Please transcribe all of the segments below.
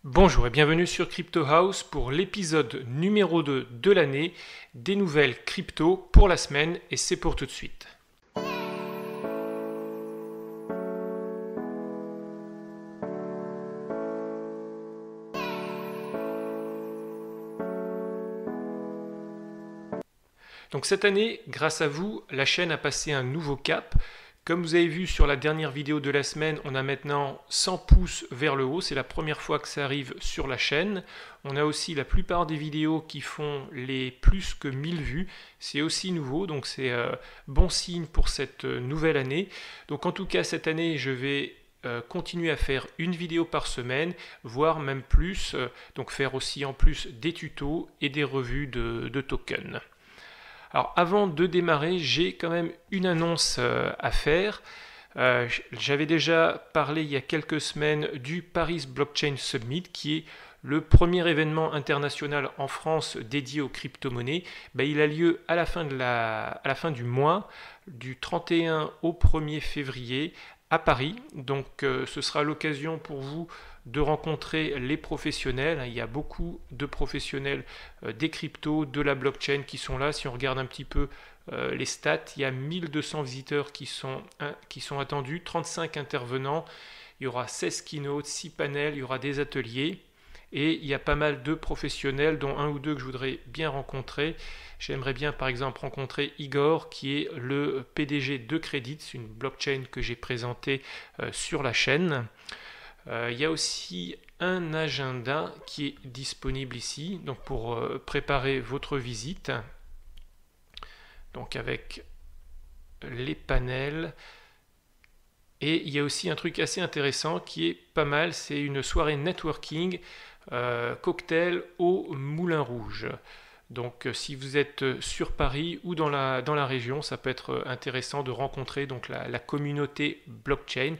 Bonjour et bienvenue sur Crypto House pour l'épisode numéro 2 de l'année, des nouvelles crypto pour la semaine, et c'est pour tout de suite. Donc cette année, grâce à vous, la chaîne a passé un nouveau cap. Comme vous avez vu sur la dernière vidéo de la semaine, on a maintenant 100 pouces vers le haut. C'est la première fois que ça arrive sur la chaîne. On a aussi la plupart des vidéos qui font les plus que 1000 vues. C'est aussi nouveau, donc c'est bon signe pour cette nouvelle année. Donc en tout cas, cette année, je vais continuer à faire une vidéo par semaine, voire même plus. Donc faire aussi en plus des tutos et des revues de tokens. Alors avant de démarrer, j'ai quand même une annonce à faire. J'avais déjà parlé il y a quelques semaines du Paris Blockchain Summit, qui est le premier événement international en France dédié aux crypto-monnaies. Il a lieu à la fin du mois, du 31 au 1er février à Paris. Donc ce sera l'occasion pour vous de rencontrer les professionnels. Il y a beaucoup de professionnels des cryptos, de la blockchain qui sont là. Si on regarde un petit peu les stats, il y a 1200 visiteurs qui sont attendus, 35 intervenants, il y aura 16 keynotes, 6 panels, il y aura des ateliers. Et il y a pas mal de professionnels, dont un ou deux que je voudrais bien rencontrer. J'aimerais bien par exemple rencontrer Igor, qui est le PDG de Credit, c'est une blockchain que j'ai présentée sur la chaîne. Il y a aussi un agenda qui est disponible ici, donc pour préparer votre visite. Donc avec les panels. Et il y a aussi un truc assez intéressant qui est pas mal, c'est une soirée networking cocktail au Moulin Rouge. Donc si vous êtes sur Paris ou dans la région, ça peut être intéressant de rencontrer donc la communauté blockchain,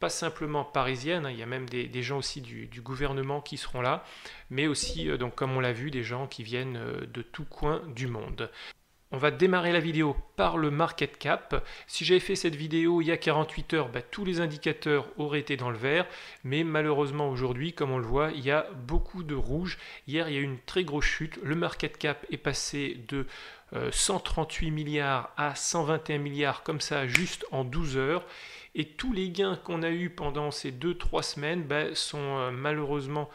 pas simplement parisienne, il y a même des gens aussi du gouvernement qui seront là, mais aussi, donc, comme on l'a vu, des gens qui viennent de tout coin du monde. On va démarrer la vidéo par le market cap. Si j'avais fait cette vidéo il y a 48 heures, tous les indicateurs auraient été dans le vert. Mais malheureusement aujourd'hui, comme on le voit, il y a beaucoup de rouge. Hier, il y a eu une très grosse chute. Le market cap est passé de 138 milliards à 121 milliards, comme ça, juste en 12 heures. Et tous les gains qu'on a eus pendant ces 2-3 semaines sont malheureusement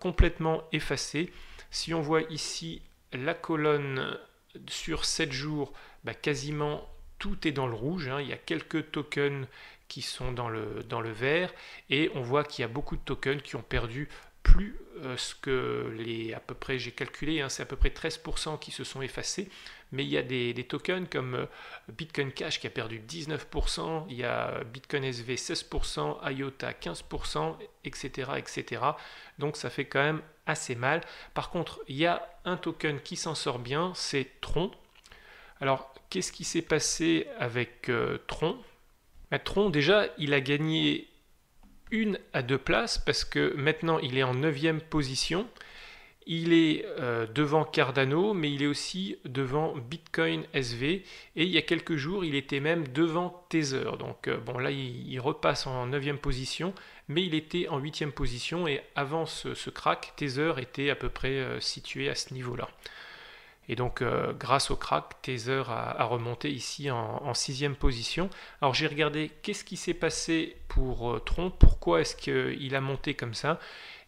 complètement effacés. Si on voit ici la colonne sur 7 jours, quasiment tout est dans le rouge. Il y a quelques tokens qui sont dans le vert, et on voit qu'il y a beaucoup de tokens qui ont perdu plus ce que à peu près j'ai calculé, c'est à peu près 13% qui se sont effacés. Mais il y a des tokens comme Bitcoin Cash qui a perdu 19%, il y a Bitcoin SV 16%, IOTA 15%, etc., etc. Donc ça fait quand même assez mal. Par contre, il y a un token qui s'en sort bien, c'est Tron. Alors, qu'est-ce qui s'est passé avec Tron? Tron, déjà, il a gagné 1 à 2 places parce que maintenant il est en 9e position. Il est devant Cardano, mais il est aussi devant Bitcoin SV. Et il y a quelques jours, il était même devant Tether. Donc bon, là, il repasse en 9e position, mais il était en 8e position. Et avant ce crack, Tether était à peu près situé à ce niveau-là. Et donc, grâce au crack, Tether a remonté ici en 6e position. Alors, j'ai regardé qu'est-ce qui s'est passé pour Tron, pourquoi est-ce qu'il a monté comme ça.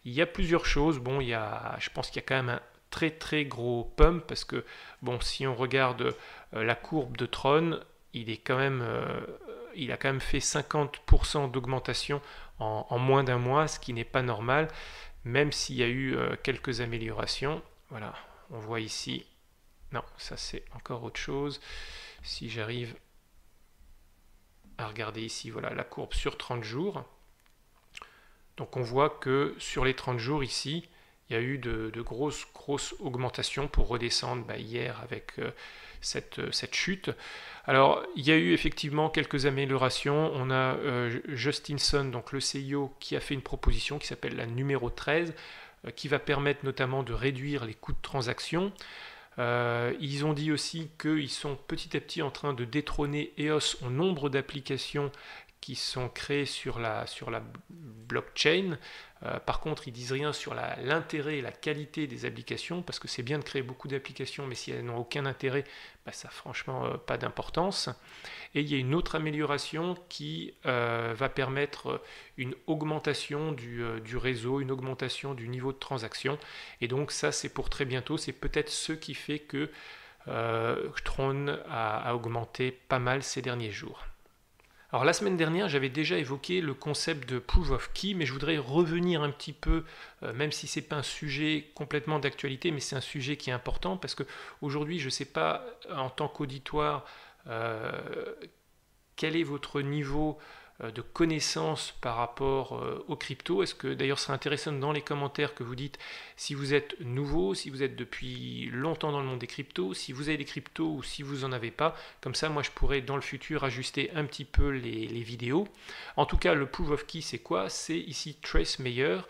Il y a plusieurs choses. Bon, je pense qu'il y a quand même un très très gros pump, parce que, bon, si on regarde la courbe de Tron, il a quand même fait 50% d'augmentation en moins d'un mois, ce qui n'est pas normal, même s'il y a eu quelques améliorations. Voilà, on voit ici. Non, ça c'est encore autre chose. Si j'arrive à regarder ici, voilà la courbe sur 30 jours. Donc on voit que sur les 30 jours ici, il y a eu de grosses augmentations pour redescendre hier avec cette chute. Alors il y a eu effectivement quelques améliorations. On a Justin Sun, donc le CIO, qui a fait une proposition qui s'appelle la numéro 13, qui va permettre notamment de réduire les coûts de transaction. Ils ont dit aussi qu'ils sont petit à petit en train de détrôner EOS au nombre d'applications qui sont créés sur la blockchain. Par contre, ils disent rien sur l'intérêt et la qualité des applications, parce que c'est bien de créer beaucoup d'applications, mais si elles n'ont aucun intérêt, ça n'a franchement pas d'importance. Et il y a une autre amélioration qui va permettre une augmentation du réseau, une augmentation du niveau de transaction. Et donc ça, c'est pour très bientôt. C'est peut-être ce qui fait que Tron a augmenté pas mal ces derniers jours. Alors la semaine dernière, j'avais déjà évoqué le concept de Proof of Key, mais je voudrais revenir un petit peu, même si ce n'est pas un sujet complètement d'actualité, mais c'est un sujet qui est important, parce qu'aujourd'hui, je ne sais pas, en tant qu'auditoire, quel est votre niveau de connaissance par rapport aux cryptos. Est-ce que d'ailleurs ce serait intéressant dans les commentaires que vous dites si vous êtes nouveau, si vous êtes depuis longtemps dans le monde des cryptos, si vous avez des cryptos ou si vous n'en avez pas. Comme ça, moi je pourrais dans le futur ajuster un petit peu les vidéos. En tout cas, le Proof of Key, c'est quoi? C'est ici Trace Mayer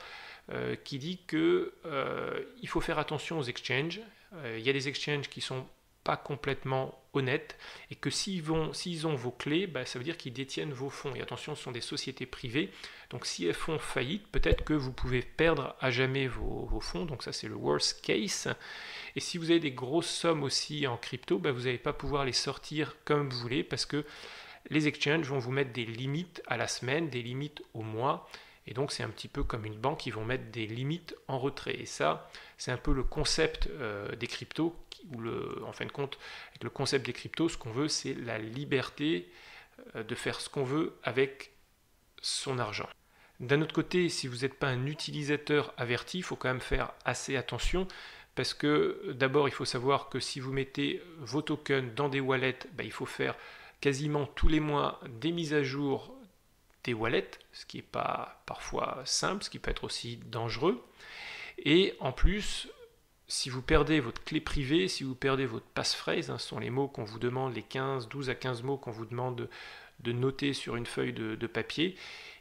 qui dit que il faut faire attention aux exchanges. Il y a des exchanges qui sont pas complètement honnêtes et que s'ils ont vos clés, ça veut dire qu'ils détiennent vos fonds. Et attention, ce sont des sociétés privées, donc si elles font faillite, peut-être que vous pouvez perdre à jamais vos fonds, donc ça c'est le worst case. Et si vous avez des grosses sommes aussi en crypto, vous n'allez pas pouvoir les sortir comme vous voulez, parce que les exchanges vont vous mettre des limites à la semaine, des limites au mois. Et donc c'est un petit peu comme une banque, ils vont mettre des limites en retrait. Et ça, c'est un peu le concept des cryptos, où en fin de compte, avec le concept des cryptos, ce qu'on veut, c'est la liberté de faire ce qu'on veut avec son argent. D'un autre côté, si vous n'êtes pas un utilisateur averti, il faut quand même faire assez attention, parce que d'abord, il faut savoir que si vous mettez vos tokens dans des wallets, il faut faire quasiment tous les mois des mises à jour des wallets, ce qui n'est pas parfois simple, ce qui peut être aussi dangereux. Et en plus, si vous perdez votre clé privée, si vous perdez votre passphrase, ce sont les mots qu'on vous demande, les 12 à 15 mots qu'on vous demande de noter sur une feuille de papier,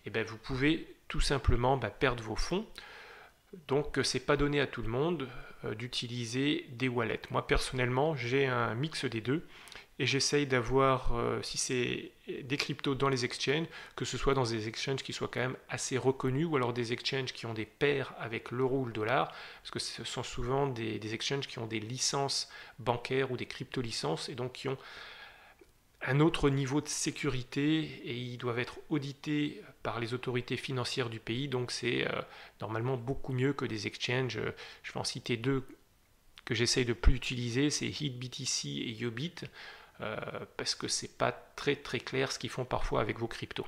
et vous pouvez tout simplement perdre vos fonds. Donc c'est pas donné à tout le monde d'utiliser des wallets. Moi personnellement, j'ai un mix des deux. Et j'essaye d'avoir, si c'est des cryptos dans les exchanges, que ce soit dans des exchanges qui soient quand même assez reconnus, ou alors des exchanges qui ont des paires avec l'euro ou le dollar, parce que ce sont souvent des exchanges qui ont des licences bancaires ou des crypto-licences, et donc qui ont un autre niveau de sécurité, et ils doivent être audités par les autorités financières du pays, donc c'est normalement beaucoup mieux que des exchanges. Je vais en citer deux que j'essaye de plus utiliser, c'est HitBTC et Yobit, parce que c'est pas très clair ce qu'ils font parfois avec vos cryptos.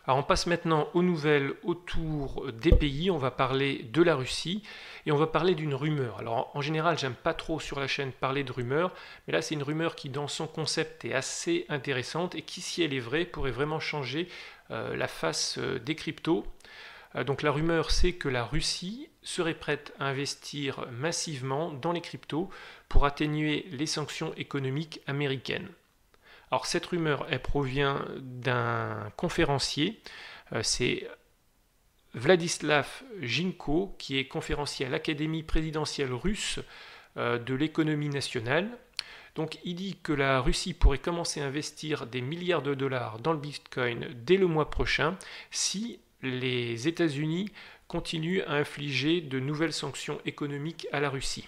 Alors on passe maintenant aux nouvelles autour des pays. On va parler de la Russie et on va parler d'une rumeur. Alors en général, j'aime pas trop sur la chaîne parler de rumeurs, mais là c'est une rumeur qui dans son concept est assez intéressante et qui, si elle est vraie, pourrait vraiment changer la face des cryptos. Donc la rumeur, c'est que la Russie serait prête à investir massivement dans les cryptos pour atténuer les sanctions économiques américaines. Alors cette rumeur, elle provient d'un conférencier, c'est Vladislav Ginko, qui est conférencier à l'Académie présidentielle russe de l'économie nationale. Donc il dit que la Russie pourrait commencer à investir des milliards de dollars dans le Bitcoin dès le mois prochain si les États-Unis continuent à infliger de nouvelles sanctions économiques à la Russie.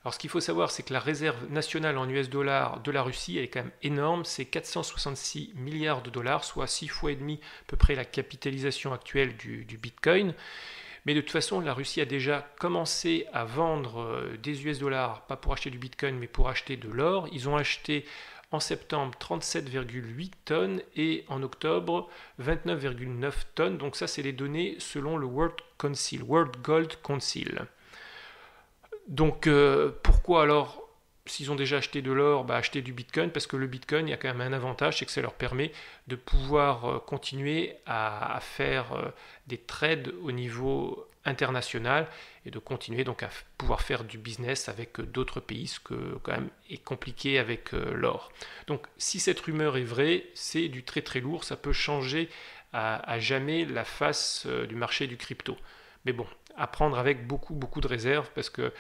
Alors ce qu'il faut savoir, c'est que la réserve nationale en US dollars de la Russie, elle est quand même énorme, c'est 466 milliards de dollars, soit 6 fois et demi à peu près la capitalisation actuelle du Bitcoin. Mais de toute façon, la Russie a déjà commencé à vendre des US dollars, pas pour acheter du Bitcoin, mais pour acheter de l'or. Ils ont acheté en septembre 37,8 tonnes et en octobre 29,9 tonnes. Donc ça, c'est les données selon le World Gold Council. Donc pourquoi alors, s'ils ont déjà acheté de l'or, acheter du Bitcoin? Parce que le Bitcoin, il y a quand même un avantage, c'est que ça leur permet de pouvoir continuer à faire des trades au niveau international et de continuer donc à pouvoir faire du business avec d'autres pays, ce que quand même est compliqué avec l'or. Donc si cette rumeur est vraie, c'est du très lourd, ça peut changer à jamais la face du marché du crypto. Mais bon, à prendre avec beaucoup de réserve, parce que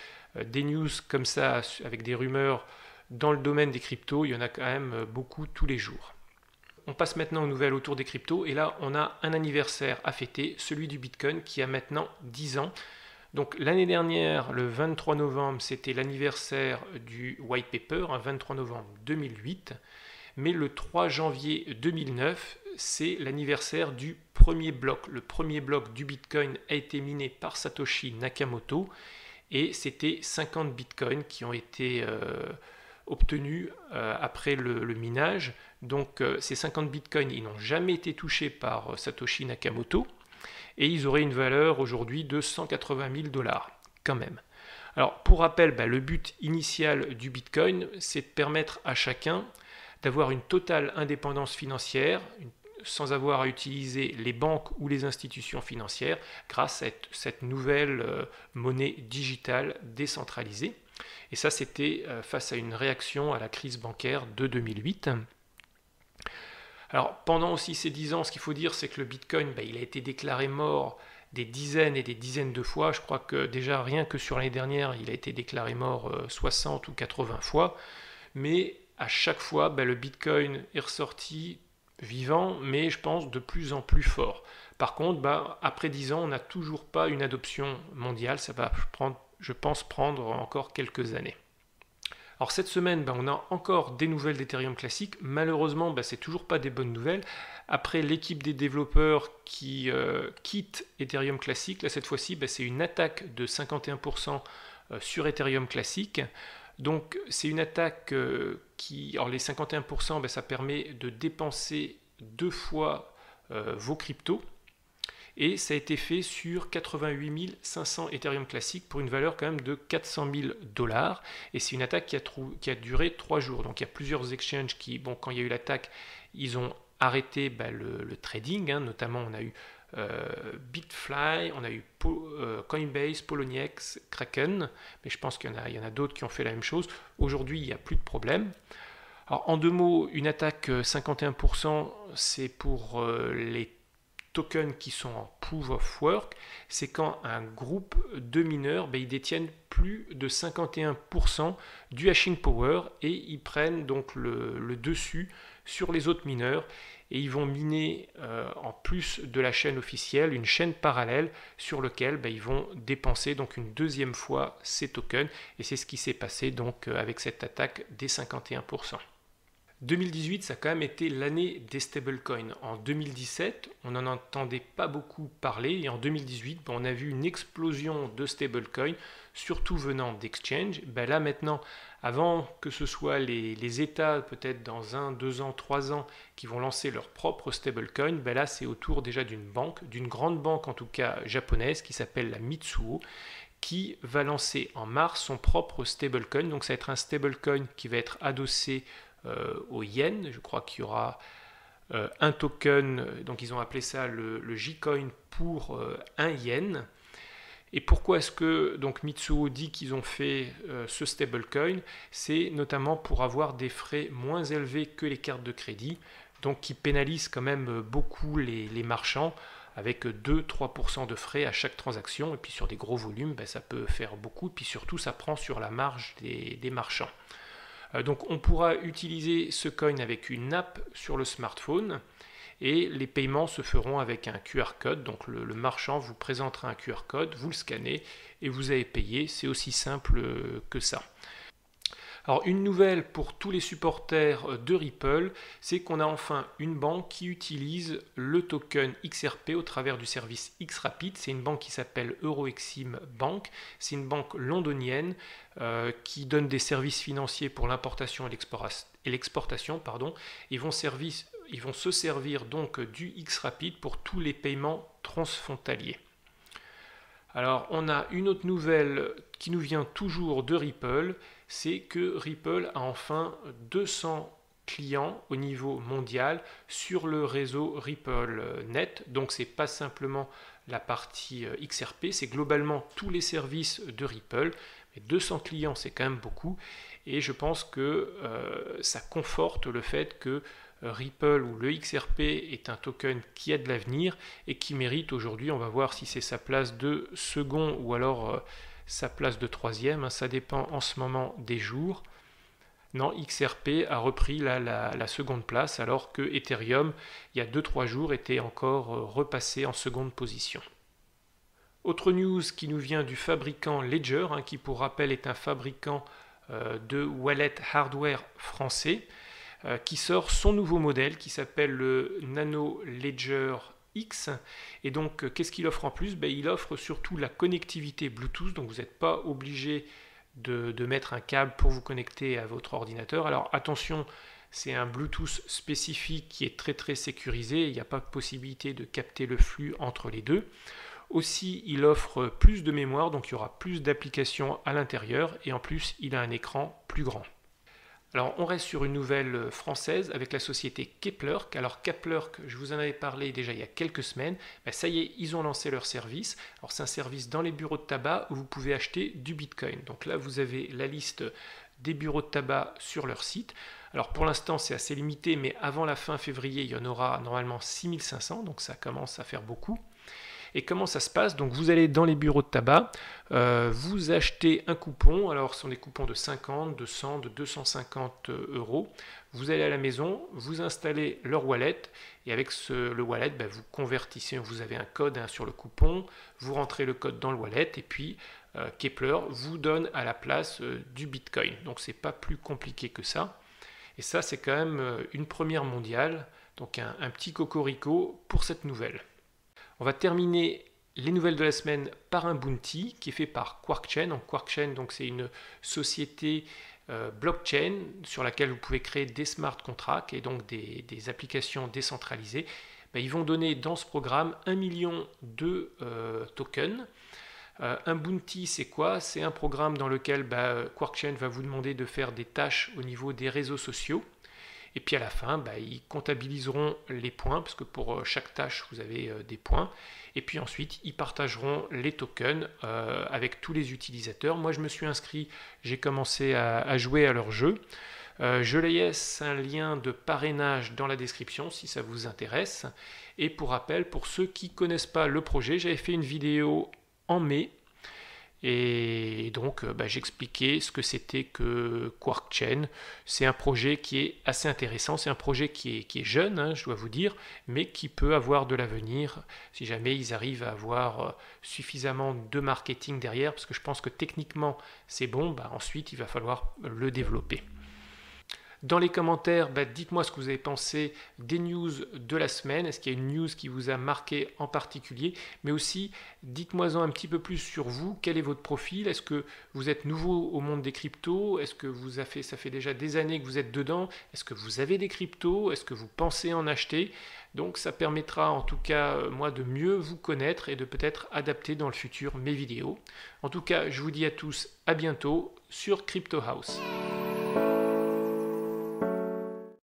des news comme ça, avec des rumeurs dans le domaine des cryptos, il y en a quand même beaucoup tous les jours. on passe maintenant aux nouvelles autour des cryptos, et là on a un anniversaire à fêter, celui du Bitcoin qui a maintenant 10 ans. Donc l'année dernière, le 23 novembre, c'était l'anniversaire du white paper, 23 novembre 2008, mais le 3 janvier 2009, c'est l'anniversaire du premier bloc. Le premier bloc du Bitcoin a été miné par Satoshi Nakamoto, et c'était 50 Bitcoins qui ont été obtenus après le minage. Donc ces 50 Bitcoins, ils n'ont jamais été touchés par Satoshi Nakamoto, et ils auraient une valeur aujourd'hui de 180 000 $ quand même. Alors pour rappel, le but initial du Bitcoin, c'est de permettre à chacun d'avoir une totale indépendance financière, sans avoir à utiliser les banques ou les institutions financières, grâce à cette nouvelle monnaie digitale décentralisée. Et ça, c'était face à une réaction à la crise bancaire de 2008. Alors pendant aussi ces 10 ans, ce qu'il faut dire, c'est que le Bitcoin, il a été déclaré mort des dizaines et des dizaines de fois. Je crois que déjà rien que sur l'année dernière, il a été déclaré mort 60 ou 80 fois. Mais à chaque fois, le Bitcoin est ressorti vivant, mais je pense de plus en plus fort. Par contre, après 10 ans, on n'a toujours pas une adoption mondiale. Ça va prendre, je pense, prendre encore quelques années. Alors cette semaine, on a encore des nouvelles d'Ethereum classique. Malheureusement, c'est toujours pas des bonnes nouvelles. Après l'équipe des développeurs qui quitte Ethereum classique, là cette fois-ci, c'est une attaque de 51% sur Ethereum classique. Donc c'est une attaque alors les 51%, ça permet de dépenser 2 fois vos cryptos. Et ça a été fait sur 88 500 Ethereum classiques pour une valeur quand même de 400 000 $. Et c'est une attaque qui a duré 3 jours. Donc il y a plusieurs exchanges qui, quand il y a eu l'attaque, ils ont arrêté le trading. Notamment on a eu Bitfly, on a eu Coinbase, Poloniex, Kraken. Mais je pense qu'il y en a d'autres qui ont fait la même chose. Aujourd'hui, il n'y a plus de problème. Alors en 2 mots, une attaque 51%, c'est pour les tokens qui sont en proof of work, c'est quand un groupe de mineurs, ils détiennent plus de 51% du hashing power, et ils prennent donc le dessus sur les autres mineurs, et ils vont miner en plus de la chaîne officielle, une chaîne parallèle sur laquelle ils vont dépenser donc une deuxième fois ces tokens, et c'est ce qui s'est passé donc avec cette attaque des 51%. 2018, ça a quand même été l'année des stablecoins. En 2017, on n'en entendait pas beaucoup parler, et en 2018, on a vu une explosion de stablecoins, surtout venant d'exchange. Là maintenant, avant que ce soit les États, peut-être dans 1, 2 ans, 3 ans, qui vont lancer leur propre stablecoin, là c'est autour déjà d'une banque, d'une grande banque en tout cas japonaise, qui s'appelle la Mitsuo, qui va lancer en mars son propre stablecoin. Donc ça va être un stablecoin qui va être adossé au yen. Je crois qu'il y aura un token, donc ils ont appelé ça le J-Coin pour 1 yen. Et pourquoi est-ce que donc Mitsuo dit qu'ils ont fait ce stablecoin? C'est notamment pour avoir des frais moins élevés que les cartes de crédit, donc qui pénalisent quand même beaucoup les marchands, avec 2-3% de frais à chaque transaction. Et puis sur des gros volumes, ça peut faire beaucoup, puis surtout ça prend sur la marge des marchands. Donc on pourra utiliser ce coin avec une app sur le smartphone, et les paiements se feront avec un QR code. Donc le marchand vous présentera un QR code, vous le scannez et vous avez payé. C'est aussi simple que ça. Alors une nouvelle pour tous les supporters de Ripple, c'est qu'on a enfin une banque qui utilise le token XRP au travers du service XRapid. C'est une banque qui s'appelle Euroexim Bank. C'est une banque londonienne qui donne des services financiers pour l'importation et l'exportation. Ils vont se servir donc du XRapid pour tous les paiements transfrontaliers. Alors on a une autre nouvelle qui nous vient toujours de Ripple, c'est que Ripple a enfin 200 clients au niveau mondial sur le réseau RippleNet. Donc c'est pas simplement la partie XRP, c'est globalement tous les services de Ripple. Mais 200 clients, c'est quand même beaucoup, et je pense que ça conforte le fait que Ripple ou le XRP est un token qui a de l'avenir et qui mérite aujourd'hui, on va voir si c'est sa place de second ou alors sa place de troisième, ça dépend en ce moment des jours, Non, XRP a repris la seconde place alors que Ethereum, il y a 2-3 jours, était encore repassé en seconde position. Autre news qui nous vient du fabricant Ledger, qui pour rappel est un fabricant de wallet hardware français, qui sort son nouveau modèle qui s'appelle le Nano Ledger X. Et donc, qu'est-ce qu'il offre en plus? Il offre surtout la connectivité Bluetooth, donc vous n'êtes pas obligé de mettre un câble pour vous connecter à votre ordinateur. Alors attention, c'est un Bluetooth spécifique qui est très très sécurisé, il n'y a pas de possibilité de capter le flux entre les deux. Aussi, il offre plus de mémoire, donc il y aura plus d'applications à l'intérieur, et en plus, il a un écran plus grand. Alors, on reste sur une nouvelle française avec la société Keplerk. Alors, Keplerk, je vous en avais parlé déjà il y a quelques semaines. Ça y est, ils ont lancé leur service. Alors, c'est un service dans les bureaux de tabac où vous pouvez acheter du Bitcoin. Donc là, vous avez la liste des bureaux de tabac sur leur site. Alors, pour l'instant, c'est assez limité, mais avant la fin février, il y en aura normalement 6500. Donc, ça commence à faire beaucoup. Et comment ça se passe? Donc vous allez dans les bureaux de tabac, vous achetez un coupon, alors ce sont des coupons de 50, de 100, de 250 euros. Vous allez à la maison, vous installez leur wallet, et avec le wallet, vous convertissez, vous avez un code sur le coupon, vous rentrez le code dans le wallet, et puis Kepler vous donne à la place du Bitcoin. Donc c'est pas plus compliqué que ça. Et ça, c'est quand même une première mondiale, donc un petit cocorico pour cette nouvelle. On va terminer les nouvelles de la semaine par un bounty qui est fait par QuarkChain. Donc QuarkChain, c'est une société blockchain sur laquelle vous pouvez créer des smart contracts et donc des applications décentralisées. Ils vont donner dans ce programme 1 million de tokens. Un bounty, c'est quoi? C'est un programme dans lequel QuarkChain va vous demander de faire des tâches au niveau des réseaux sociaux. Et puis à la fin, ils comptabiliseront les points, parce que pour chaque tâche, vous avez des points. Et puis ensuite, ils partageront les tokens avec tous les utilisateurs. Moi, je me suis inscrit, j'ai commencé à jouer à leur jeu. Je laisse un lien de parrainage dans la description si ça vous intéresse. Et pour rappel, pour ceux qui ne connaissent pas le projet, j'avais fait une vidéo en mai. Et donc, j'expliquais ce que c'était que QuarkChain. C'est un projet qui est assez intéressant. C'est un projet qui est jeune, je dois vous dire, mais qui peut avoir de l'avenir si jamais ils arrivent à avoir suffisamment de marketing derrière. Parce que je pense que techniquement, c'est bon. Ensuite, il va falloir le développer. Dans les commentaires, dites-moi ce que vous avez pensé des news de la semaine. Est-ce qu'il y a une news qui vous a marqué en particulier? Mais aussi, dites-moi-en un petit peu plus sur vous. Quel est votre profil? Est-ce que vous êtes nouveau au monde des cryptos? Est-ce que ça fait déjà des années que vous êtes dedans? Est-ce que vous avez des cryptos? Est-ce que vous pensez en acheter? Donc ça permettra en tout cas moi de mieux vous connaître et de peut-être adapter dans le futur mes vidéos. En tout cas, je vous dis à tous à bientôt sur Crypto House.